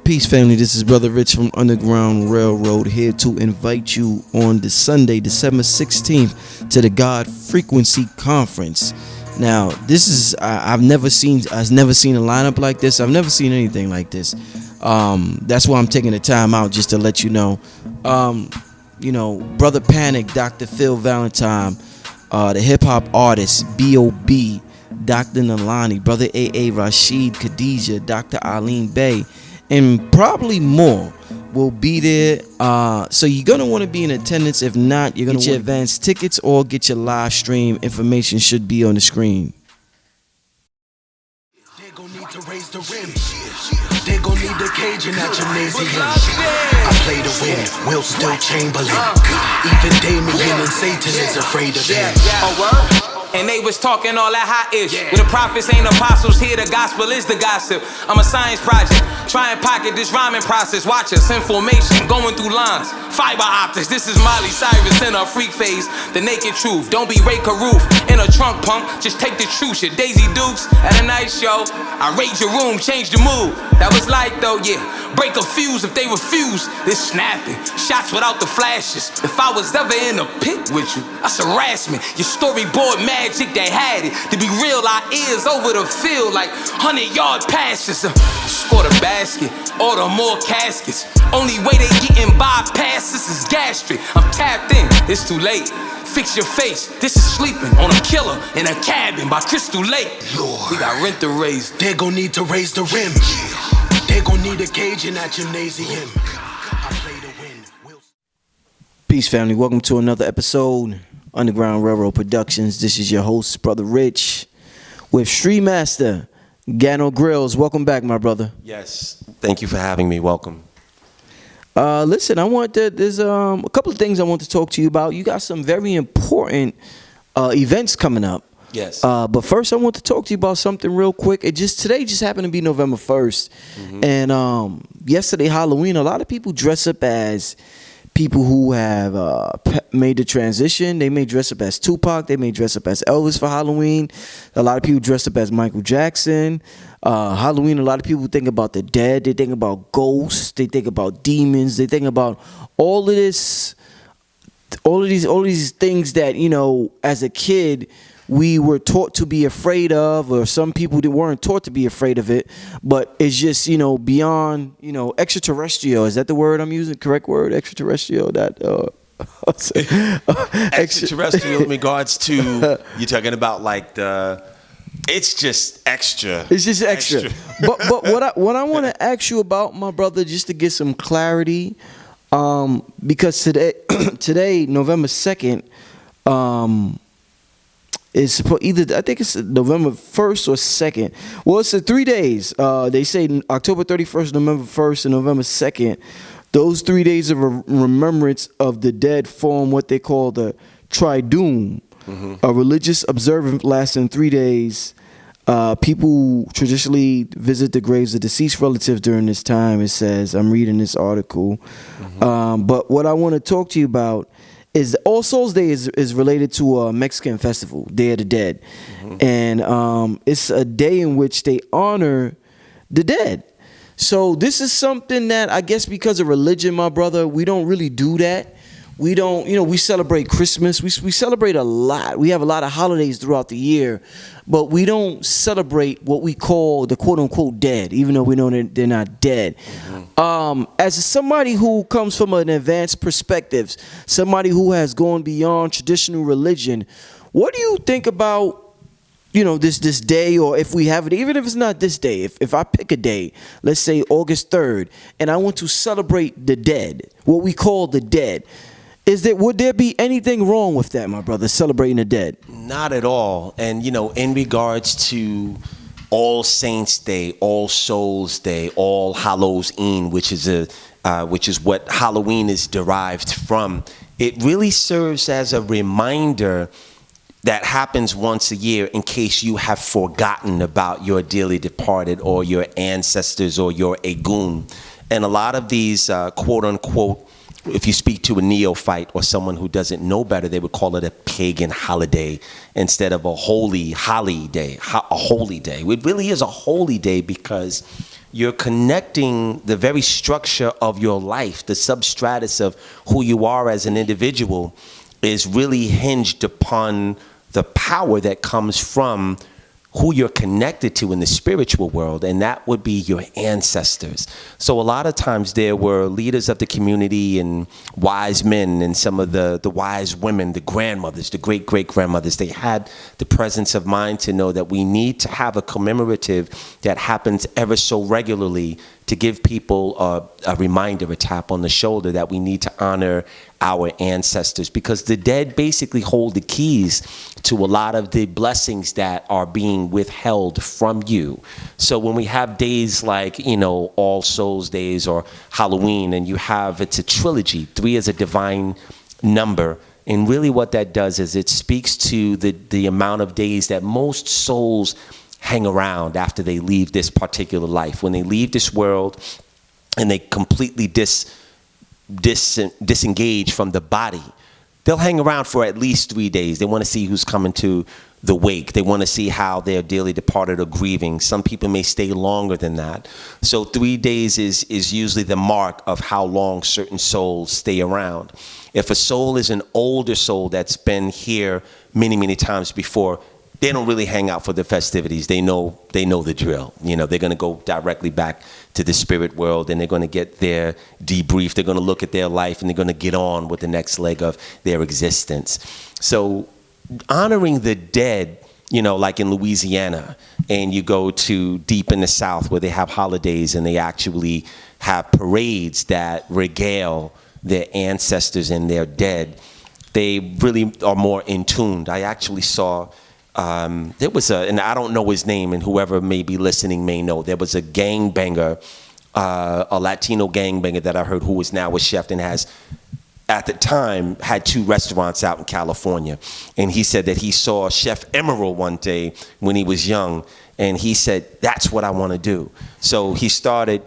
Peace family, this is Brother Rich from Underground Railroad here to invite you on this Sunday, December 16th to the God Frequency Conference. Now, this is I've never seen a lineup like this. I've never seen anything like this. That's why I'm taking the time out just to let you know. Brother Panic, Dr. Phil Valentine, the hip hop artist B.O.B., Dr. Nalani, Brother A.A. Rashid, Khadijah, Dr. Eileen Bay, and probably more will be there. So you're going to want to be in attendance. If not, you're going to get your advance tickets or get your live stream. Information should be on the screen. They're going to need to raise the rim. They're going to need the cage in that gymnasium. I play to win, Will still Chamberlain. Even Damien and Satan is afraid of him. And they was talking all that hot ish. When the prophets ain't apostles, here the gospel is the gossip. I'm a science project, try and pocket this rhyming process. Watch us in formation, going through lines. Fiber optics, this is Miley Cyrus in her freak phase. The naked truth, don't be Ray Caruth in a trunk punk, just take the truth. Shit, Daisy Dukes at a night show. I raid your room, change the mood. That was like though, yeah. Break a fuse if they refuse. This snapping, shots without the flashes. If I was ever in a pit with you, that's harassment. Your storyboard magic, they had it. To be real, our ears over the field like 100-yard passes. Score the basket, order more caskets. Only way they getting bypasses is gastric. I'm tapped in, it's too late. Fix your face, this is sleeping on a killer in a cabin by Crystal Lake. Lord, we got rent to raise. They're gonna need to raise the rim. They're gonna need a cage in that gymnasium. I play to win. Peace family, welcome to another episode, Underground Railroad Productions. This is your host, Brother Rich, with Sri Master Gano Grills. Welcome back, my brother. Yes, thank you for having me. Welcome. Listen, there's a couple of things I want to talk to you about. You got some very important events coming up. Yes. But first, I want to talk to you about something real quick. Today just happened to be November 1st, and yesterday Halloween. A lot of people dress up as people who have made the transition. They may dress up as Tupac. They may dress up as Elvis for Halloween. A lot of people dress up as Michael Jackson. Halloween, a lot of people think about the dead. They think about ghosts. They think about demons. They think about all of these things that, as a kid, we were taught to be afraid of, or some people that weren't taught to be afraid of it, but it's just, beyond, extraterrestrial. Is that the word I'm using? Correct word? Extraterrestrial? Extraterrestrial in regards to, you're talking about like it's just extra. It's just extra. But what I want to ask you about, my brother, just to get some clarity, because today, November 2nd, it's I think it's November 1st or 2nd. Well, it's 3 days. They say October 31st, November 1st, and November 2nd. Those 3 days of remembrance of the dead form what they call the Triduum, a religious observance lasting 3 days. People traditionally visit the graves of deceased relatives during this time, it says. I'm reading this article. But what I want to talk to you about is All Souls Day is related to a Mexican festival, Day of the Dead. And it's a day in which they honor the dead. So this is something that I guess because of religion, my brother, we don't really do that. We don't, we celebrate Christmas. We celebrate a lot. We have a lot of holidays throughout the year, but we don't celebrate what we call the quote unquote dead, even though we know they're not dead. As somebody who comes from an advanced perspective, somebody who has gone beyond traditional religion, what do you think about, this day, or if we have it, even if it's not this day, if I pick a day, let's say August 3rd, and I want to celebrate the dead, what we call the dead, would there be anything wrong with that, my brother, celebrating the dead? Not at all. And, in regards to All Saints Day, All Souls Day, All Hallows Eve, which is what Halloween is derived from, it really serves as a reminder that happens once a year in case you have forgotten about your dearly departed or your ancestors or your Egun. And a lot of these quote unquote, if you speak to a neophyte or someone who doesn't know better, they would call it a pagan holiday instead of a holy holiday. A holy day. It really is a holy day because you're connecting the very structure of your life, the substratus of who you are as an individual is really hinged upon the power that comes from who you're connected to in the spiritual world, and that would be your ancestors. So a lot of times there were leaders of the community and wise men and some of the wise women, the grandmothers, the great-great-grandmothers. They had the presence of mind to know that we need to have a commemorative that happens ever so regularly to give people a reminder, a tap on the shoulder that we need to honor our ancestors, because the dead basically hold the keys to a lot of the blessings that are being withheld from you. So when we have days like, All Souls Days or Halloween, and it's a trilogy. 3 is a divine number. And really what that does is it speaks to the amount of days that most souls hang around after they leave this particular life. When they leave this world and they completely disengage from the body, they'll hang around for at least 3 days. They want to see who's coming to the wake. They want to see how their dearly departed are grieving. Some people may stay longer than that. So 3 days is usually the mark of how long certain souls stay around. If a soul is an older soul that's been here many, many times before, they don't really hang out for the festivities. They know the drill. They're going to go directly back to the spirit world, and they're going to get their debrief. They're going to look at their life, and they're going to get on with the next leg of their existence. So honoring the dead, like in Louisiana, and you go to deep in the South where they have holidays and they actually have parades that regale their ancestors and their dead, they really are more in tuned. I actually saw... there was and I don't know his name, and whoever may be listening may know, there was a gangbanger, a Latino gangbanger that I heard who is now a chef and has, at the time, had 2 restaurants out in California. And he said that he saw Chef Emerald one day when he was young, and he said, that's what I want to do. So he started,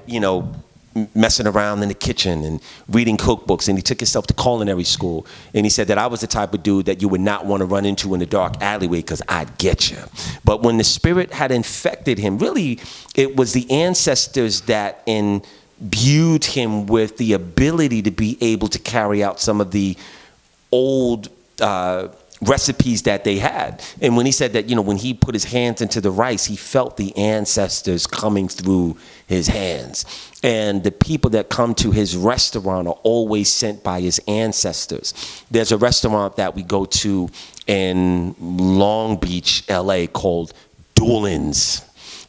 messing around in the kitchen and reading cookbooks, and he took himself to culinary school. And he said that I was the type of dude that you would not want to run into in the dark alleyway because I'd get you. But when the spirit had infected him, really it was the ancestors that imbued him with the ability to be able to carry out some of the old recipes that they had. And when he said that, when he put his hands into the rice, he felt the ancestors coming through his hands. And the people that come to his restaurant are always sent by his ancestors. There's a restaurant that we go to in Long Beach, LA, called Doolin's.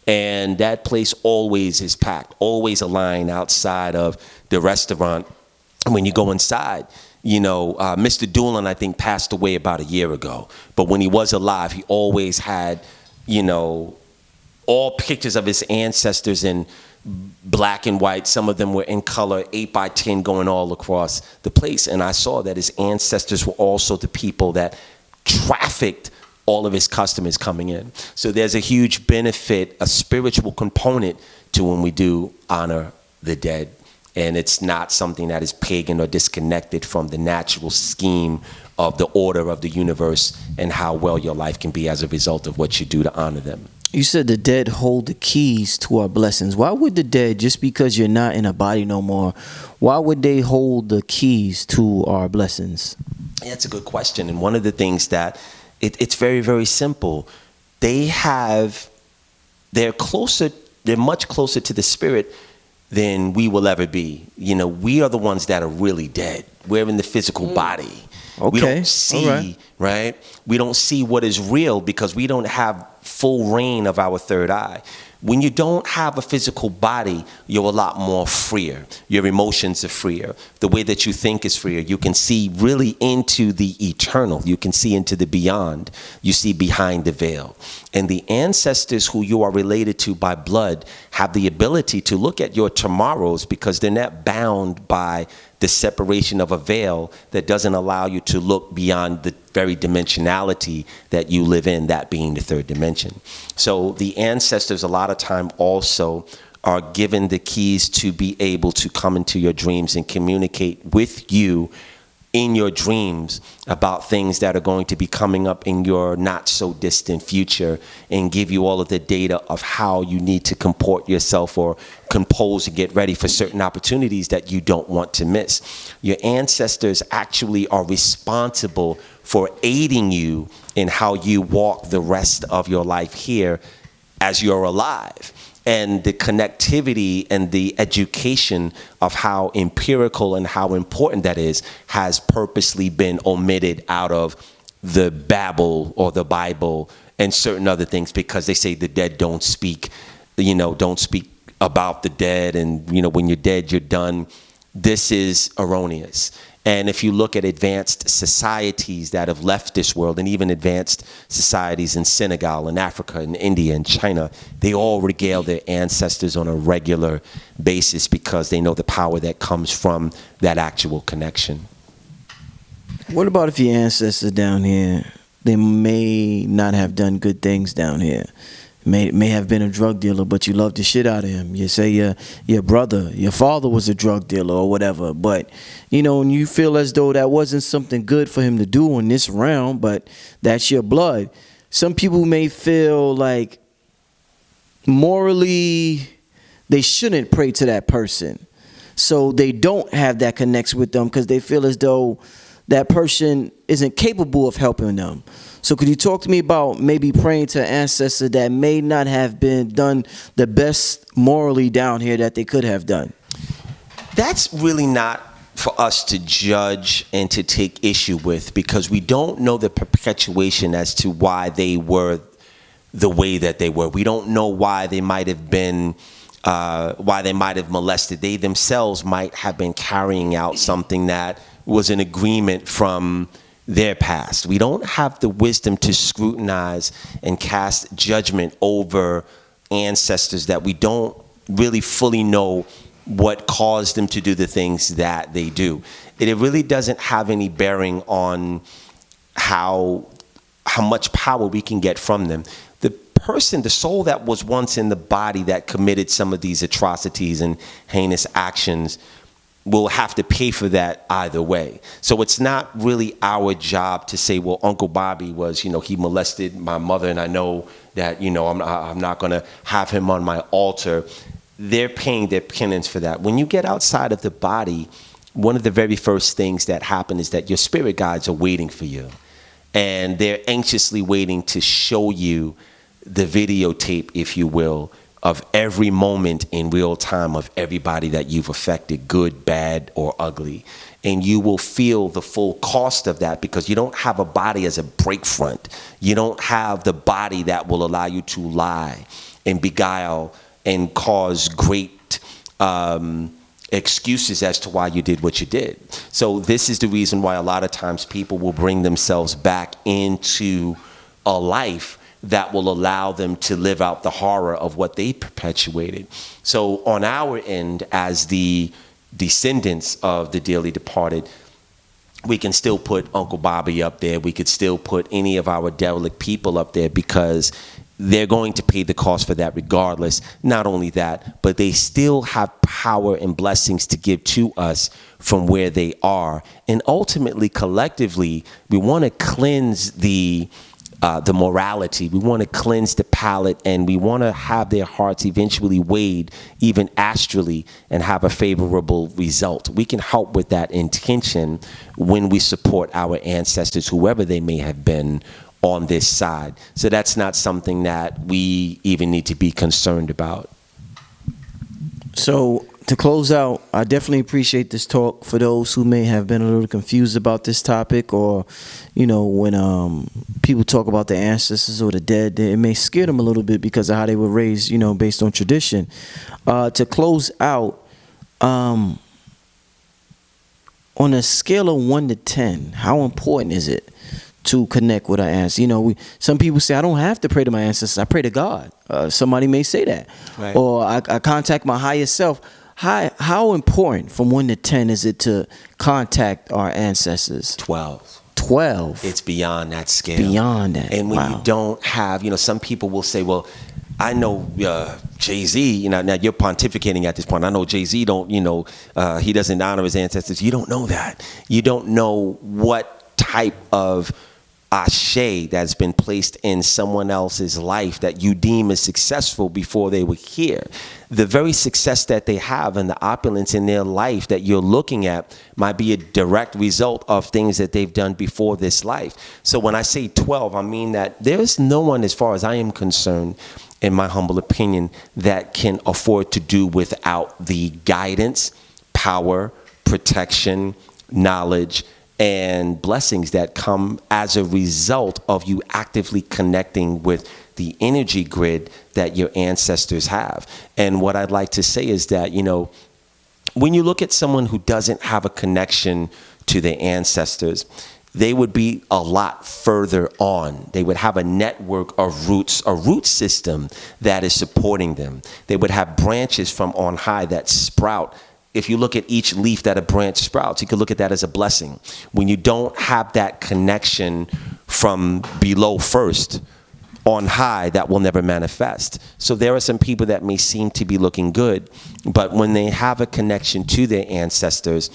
And that place always is packed, always a line outside of the restaurant. And when you go inside, Mr. Doolin, I think, passed away about a year ago. But when he was alive, he always had, all pictures of his ancestors in black and white. Some of them were in color, 8x10 going all across the place. And I saw that his ancestors were also the people that trafficked all of his customers coming in. So there's a huge benefit, a spiritual component to when we do honor the dead. And it's not something that is pagan or disconnected from the natural scheme of the order of the universe and how well your life can be as a result of what you do to honor them. You said the dead hold the keys to our blessings. Why would the dead, just because you're not in a body no more, why would they hold the keys to our blessings? Yeah, that's a good question. And one of the things that it's very, very simple. They're much closer to the spirit than we will ever be. We are the ones that are really dead. We're in the physical body. Okay. We don't see, right? We don't see what is real because we don't have full reign of our third eye. When you don't have a physical body, you're a lot more freer. Your emotions are freer. The way that you think is freer. You can see really into the eternal. You can see into the beyond. You see behind the veil. And the ancestors who you are related to by blood have the ability to look at your tomorrows because they're not bound by the separation of a veil that doesn't allow you to look beyond the very dimensionality that you live in, that being the third dimension. So the ancestors a lot of time also are given the keys to be able to come into your dreams and communicate with you in your dreams about things that are going to be coming up in your not so distant future and give you all of the data of how you need to comport yourself or compose and get ready for certain opportunities that you don't want to miss. Your ancestors actually are responsible for aiding you in how you walk the rest of your life here as you're alive. And the connectivity and the education of how empirical and how important that is has purposely been omitted out of the Babel or the Bible and certain other things, because they say the dead don't speak, don't speak about the dead, and when you're dead, you're done. This is erroneous. And if you look at advanced societies that have left this world, and even advanced societies in Senegal and Africa and India and China, they all regale their ancestors on a regular basis because they know the power that comes from that actual connection. What about if your ancestors down here, they may not have done good things down here? May have been a drug dealer, but you love the shit out of him. You say your brother, your father was a drug dealer or whatever, but and you feel as though that wasn't something good for him to do in this realm, but that's your blood. Some people may feel like morally they shouldn't pray to that person, so they don't have that connection with them because they feel as though that person isn't capable of helping them. So could you talk to me about maybe praying to an ancestor that may not have been done the best morally down here that they could have done? That's really not for us to judge and to take issue with, because we don't know the perpetuation as to why they were the way that they were. We don't know why they might have been, why they might have molested. They themselves might have been carrying out something that was an agreement from their past. We don't have the wisdom to scrutinize and cast judgment over ancestors that we don't really fully know what caused them to do the things that they do. It really doesn't have any bearing on how much power we can get from them. The person, the soul that was once in the body that committed some of these atrocities and heinous actions will have to pay for that either way. So it's not really our job to say, well, Uncle Bobby was, he molested my mother, and I know that, I'm not going to have him on my altar. They're paying their penance for that. When you get outside of the body, one of the very first things that happen is that your spirit guides are waiting for you. And they're anxiously waiting to show you the videotape, if you will, of every moment in real time of everybody that you've affected, good, bad, or ugly. And you will feel the full cost of that, because you don't have a body as a break front. You don't have the body that will allow you to lie and beguile and cause great excuses as to why you did what you did. So this is the reason why a lot of times people will bring themselves back into a life that will allow them to live out the horror of what they perpetuated. So on our end, as the descendants of the dearly departed, we can still put Uncle Bobby up there. We could still put any of our derelict people up there, because they're going to pay the cost for that regardless. Not only that, but they still have power and blessings to give to us from where they are. And ultimately, collectively, we want to cleanse the morality. We want to cleanse the palate, and we want to have their hearts eventually weighed, even astrally, and have a favorable result. We can help with that intention when we support our ancestors, whoever they may have been, on this side. So that's not something that we even need to be concerned about. So to close out, I definitely appreciate this talk. For those who may have been a little confused about this topic, or when people talk about the ancestors or the dead, it may scare them a little bit because of how they were raised, based on tradition. To close out, on a scale of 1 to 10, how important is it to connect with our ancestors? Some people say, I don't have to pray to my ancestors, I pray to God. Somebody may say that. Right. Or I contact my higher self. How important, from 1 to 10, is it to contact our ancestors? 12. 12. It's beyond that scale. Beyond that. And when you don't have, some people will say, well, I know Jay-Z, now you're pontificating at this point. I know Jay-Z he doesn't honor his ancestors. You don't know that. You don't know what type of ashe that's been placed in someone else's life that you deem as successful before they were here. The very success that they have and the opulence in their life that you're looking at might be a direct result of things that they've done before this life. So when I say 12, I mean that there's no one, as far as I am concerned, in my humble opinion, that can afford to do without the guidance, power, protection, knowledge, and blessings that come as a result of you actively connecting with the energy grid that your ancestors have. And what I'd like to say is that, you know, when you look at someone who doesn't have a connection to their ancestors, they would be a lot further on. They would have a network of roots, a root system that is supporting them. They would have branches from on high that sprout. If you look at each leaf that a branch sprouts, you could look at that as a blessing. When you don't have that connection from below first, on high, that will never manifest. So there are some people that may seem to be looking good, but when they have a connection to their ancestors,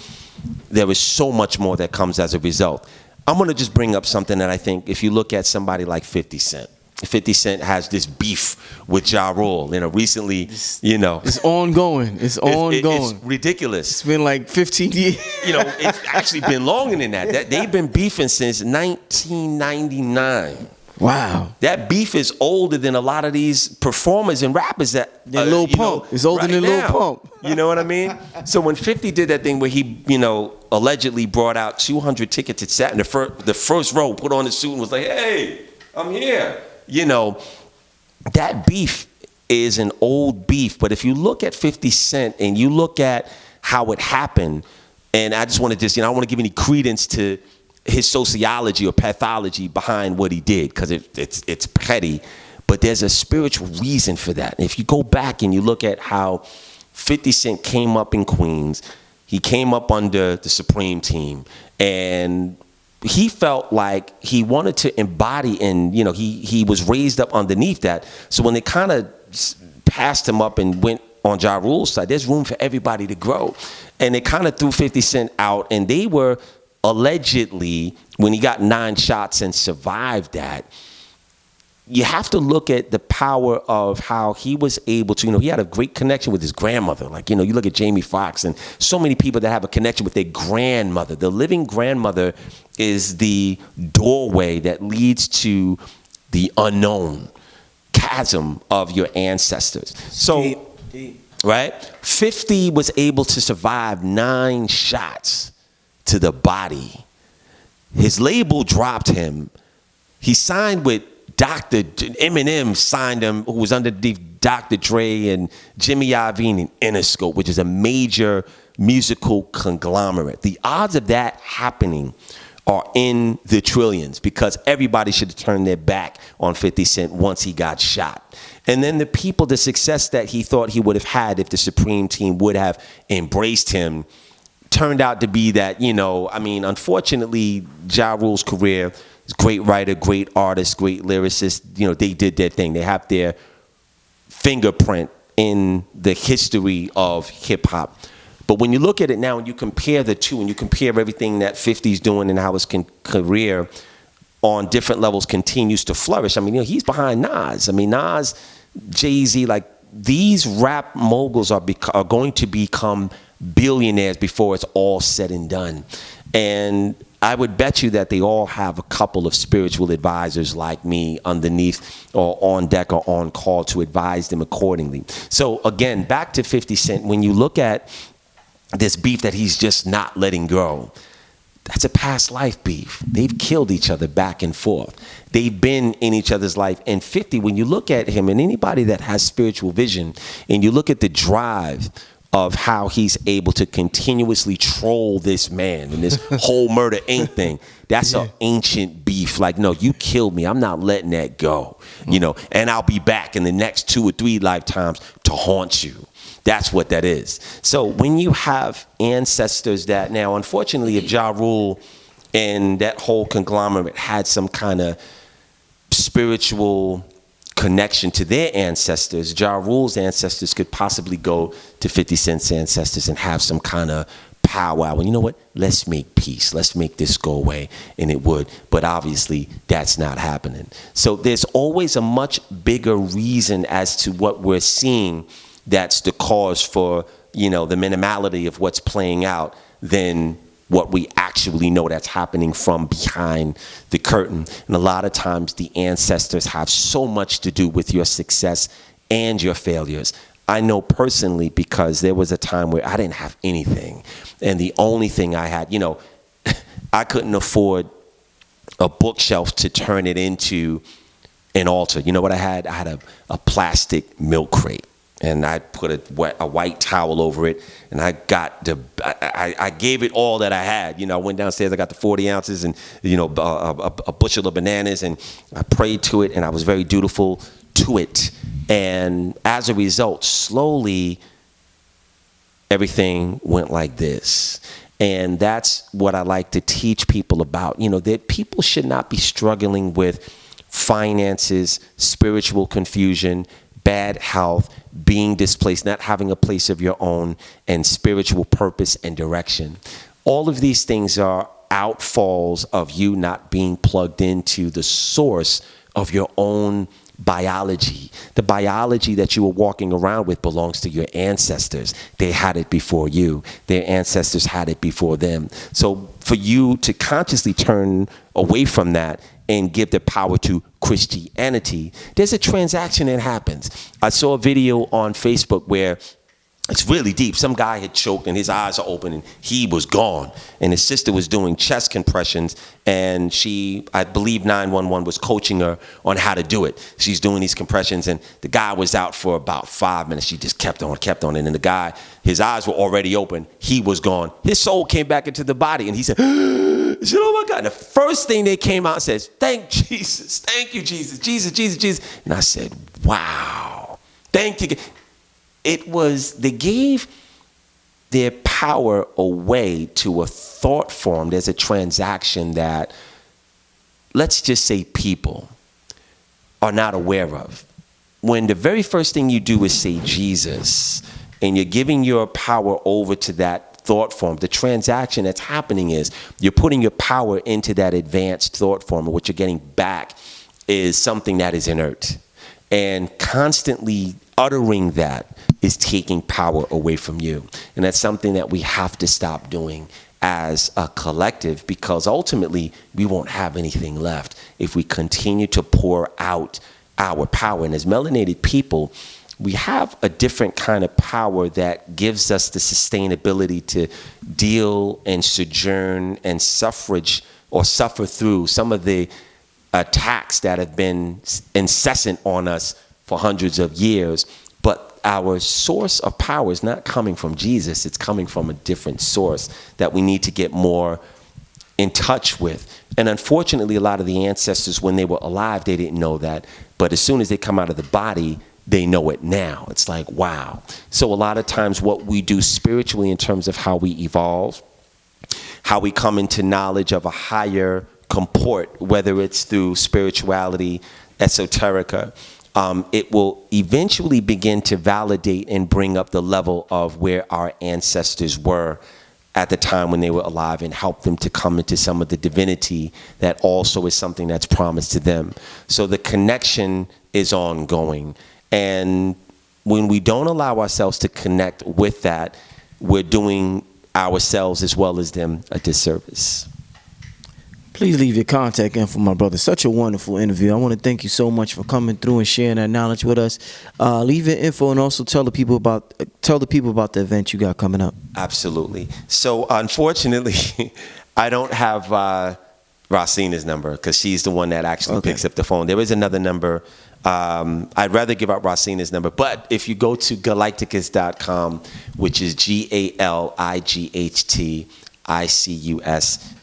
there is so much more that comes as a result. I'm going to just bring up something that I think, if you look at somebody like 50 Cent, 50 Cent has this beef with Ja Rule. You know, recently, you know. It's ongoing. It's ongoing. It's ridiculous. It's been like 15 years. You know, it's actually been longer than that. They've been beefing since 1999. Wow. That beef is older than a lot of these performers and rappers that Lil Pump. It's older than Lil Pump. You know what I mean? So when 50 did that thing where he, you know, allegedly brought out 200 tickets and sat in the first row, put on his suit and was like, "Hey, I'm here." You know, that beef is an old beef. But if you look at 50 Cent and you look at how it happened, and I just want to just, you know, I don't want to give any credence to his sociology or pathology behind what he did, because it's petty, but there's a spiritual reason for that. And if you go back and you look at how 50 Cent came up in Queens, he came up under the Supreme Team, and he felt like he wanted to embody, and you know, he was raised up underneath that. So when they kind of passed him up and went on Ja Rule's side, there's room for everybody to grow, and they kind of threw 50 Cent out, and they were allegedly, when he got 9 shots and survived that, you have to look at the power of how he was able to, you know, he had a great connection with his grandmother. Like, you know, you look at Jamie Foxx and so many people that have a connection with their grandmother. The living grandmother is the doorway that leads to the unknown chasm of your ancestors. So, right, 50 was able to survive 9 shots to the body. His label dropped him. He signed with Dr. Eminem, signed him, who was underneath Dr. Dre and Jimmy Iovine and Interscope, which is a major musical conglomerate. The odds of that happening are in the trillions, because everybody should have turned their back on 50 Cent once he got shot. And then the people, the success that he thought he would have had if the Supreme Team would have embraced him, turned out to be that, you know, I mean, unfortunately, Ja Rule's career, great writer, great artist, great lyricist, you know, they did their thing. They have their fingerprint in the history of hip hop. But when you look at it now and you compare the two, and you compare everything that 50's doing and how his career on different levels continues to flourish. I mean, you know, he's behind Nas. I mean, Nas, Jay-Z, like, these rap moguls are going to become billionaires before it's all said and done. And I would bet you that they all have a couple of spiritual advisors like me underneath or on deck or on call to advise them accordingly. So again, back to 50 Cent, when you look at this beef that he's just not letting go, that's a past life beef. They've killed each other back and forth. They've been in each other's life. And 50, when you look at him, and anybody that has spiritual vision, and you look at the drive of how he's able to continuously troll this man and this whole Murder Inc. thing, that's an ancient beef. Like, no, you killed me. I'm not letting that go. You know, and I'll be back in the next 2 or 3 lifetimes to haunt you. That's what that is. So when you have ancestors that, now, unfortunately, if Ja Rule and that whole conglomerate had some kind of spiritual connection to their ancestors, Ja Rule's ancestors could possibly go to 50 Cent's ancestors and have some kind of powwow. And you know what? Let's make peace. Let's make this go away. And it would. But obviously, that's not happening. So there's always a much bigger reason as to what we're seeing that's the cause for, you know, the minimality of what's playing out than what we actually know that's happening from behind the curtain. And a lot of times the ancestors have so much to do with your success and your failures. I know personally because there was a time where I didn't have anything. And the only thing I had, you know, I couldn't afford a bookshelf to turn it into an altar. You know what I had? I had a plastic milk crate. And I put a white towel over it, and I gave it all that I had. You know, I went downstairs, I got the 40 ounces and, you know, a bushel of bananas, and I prayed to it, and I was very dutiful to it. And as a result, slowly, everything went like this. And that's what I like to teach people about. You know, that people should not be struggling with finances, spiritual confusion, bad health, being displaced, not having a place of your own, and spiritual purpose and direction. All of these things are outfalls of you not being plugged into the source of your own biology. The biology that you were walking around with belongs to your ancestors. They had it before you. Their ancestors had it before them. So for you to consciously turn away from that and give the power to Christianity, there's a transaction that happens. I saw a video on Facebook where it's really deep. Some guy had choked and his eyes are open and he was gone. And his sister was doing chest compressions, and she, I believe 911 was coaching her on how to do it. She's doing these compressions, and the guy was out for about 5 minutes. She just kept on. And then the guy, his eyes were already open. He was gone. His soul came back into the body, and he said, oh my God. And the first thing they came out and says, thank Jesus. Thank you, Jesus. Jesus. And I said, wow. Thank you. They gave their power away to a thought form. There's a transaction that, let's just say, people are not aware of. When the very first thing you do is say Jesus, and you're giving your power over to that thought form, the transaction that's happening is you're putting your power into that advanced thought form, and what you're getting back is something that is inert. And constantly uttering that is taking power away from you. And that's something that we have to stop doing as a collective, because ultimately we won't have anything left if we continue to pour out our power. And as melanated people, we have a different kind of power that gives us the sustainability to deal and sojourn and suffrage or suffer through some of the attacks that have been incessant on us for hundreds of years. But our source of power is not coming from Jesus. It's coming from a different source that we need to get more in touch with. And unfortunately, a lot of the ancestors, when they were alive, they didn't know that. But as soon as they come out of the body, they know it now. It's like, wow. So a lot of times what we do spiritually in terms of how we evolve, how we come into knowledge of a higher comport, whether it's through spirituality, esoterica, it will eventually begin to validate and bring up the level of where our ancestors were at the time when they were alive, and help them to come into some of the divinity that also is something that's promised to them. So the connection is ongoing. And when we don't allow ourselves to connect with that, we're doing ourselves as well as them a disservice. Please leave your contact info, my brother. Such a wonderful interview. I want to thank you so much for coming through and sharing that knowledge with us. Leave your info and also tell the people about the event you got coming up. Absolutely. So unfortunately, I don't have Rosina's number, because she's the one that actually picks up the phone. There is another number. I'd rather give out Rosina's number, but if you go to galacticus.com, which is GALIGHTICUS,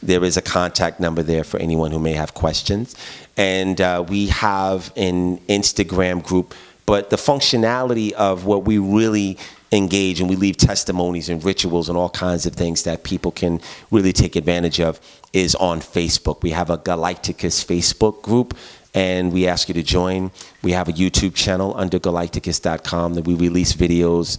there is a contact number there for anyone who may have questions. And we have an Instagram group, but the functionality of what we really engage, and we leave testimonies and rituals and all kinds of things that people can really take advantage of, is on Facebook. We have a Galacticus Facebook group, and we ask you to join. We have a YouTube channel under galacticus.com that we release videos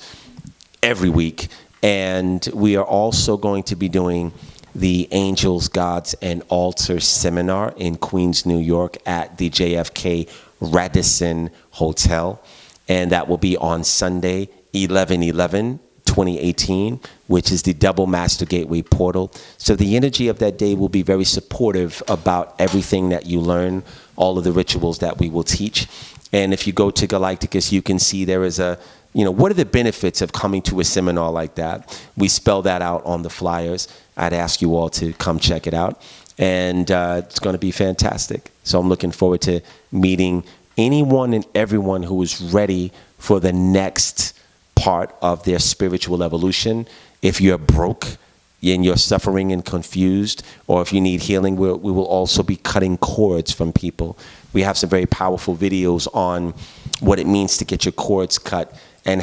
every week. And we are also going to be doing the Angels, Gods, and Altar Seminar in Queens, New York at the JFK Radisson Hotel. And that will be on Sunday, 11/11/2018, which is the Double Master Gateway Portal. So the energy of that day will be very supportive about everything that you learn, all of the rituals that we will teach. And if you go to Galacticus, you can see there is a, what are the benefits of coming to a seminar like that? We spell that out on the flyers. I'd ask you all to come check it out. And it's going to be fantastic. So I'm looking forward to meeting anyone and everyone who is ready for the next part of their spiritual evolution. If you're broke and you're suffering and confused, or if you need healing, we will also be cutting cords from people. We have some very powerful videos on what it means to get your cords cut and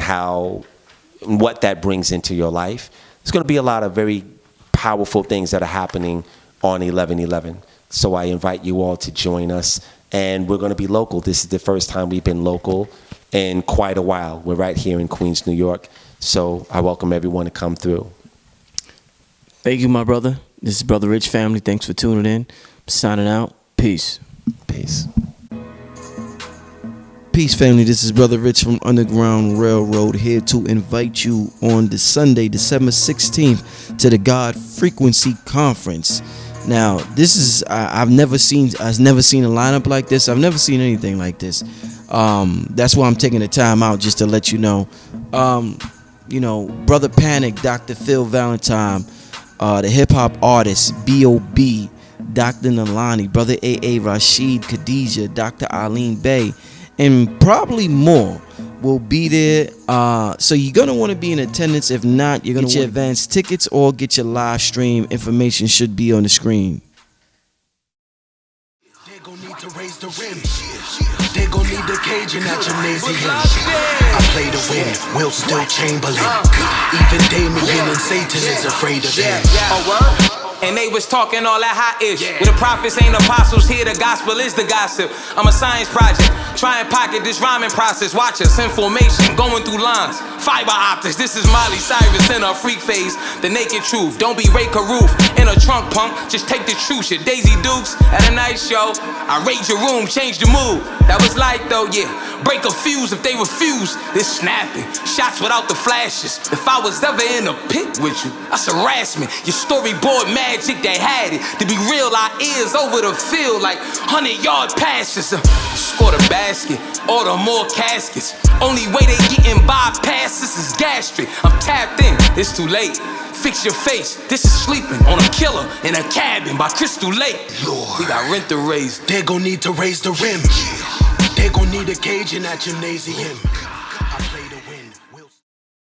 what that brings into your life. There's going to be a lot of very powerful things that are happening on 11/11. So I invite you all to join us. And we're going to be local. This is the first time we've been local in quite a while. We're right here in Queens, New York. So I welcome everyone to come through. Thank you, my brother. This is Brother Rich family. Thanks for tuning in. I'm signing out. Peace. Peace. Peace, family. This is Brother Rich from Underground Railroad, here to invite you on the Sunday, December 16th, to the God Frequency Conference. Now, this is I've never seen a lineup like this. I've never seen anything like this. That's why I'm taking the time out just to let you know. Brother Panic, Dr. Phil Valentine, the hip hop artist B.O.B., Dr. Nalani, Brother A.A. Rashid, Khadijah, Dr. Eileen Bay, and probably more will be there. So you're going to want to be in attendance. If not, you're going to get your advance tickets or get your live stream. Information should be on the screen. They gon' need to raise the rim. They gon' need the cage in that gymnasium. I play to win, Will still Chamberlain. Even Damien and Satan is afraid of him. And they was talking all that hot ish. When the prophets ain't apostles, here the gospel is the gossip. I'm a science project, try and pocket this rhyming process. Watch us in formation, going through lines. Fiber optics, this is Miley Cyrus in her freak phase. The naked truth, don't be Ray Caruth in a trunk punk, just take the truth. Shit, Daisy Dukes at a night show. I raid your room, change the mood. That was like though, yeah. Break a fuse if they refuse. This snapping, shots without the flashes. If I was ever in a pit with you, that's harassment. Your storyboard magic that had it. To be real, our ears over the field like 100-yard passes. Score the basket, order more caskets. Only way they getting bypasses is gastric. I'm tapped in, it's too late. Fix your face, this is sleeping on a killer in a cabin by Crystal Lake. Lord, we got rent to raise. They gon' need to raise the rim. They gon' need a cage in that gymnasium.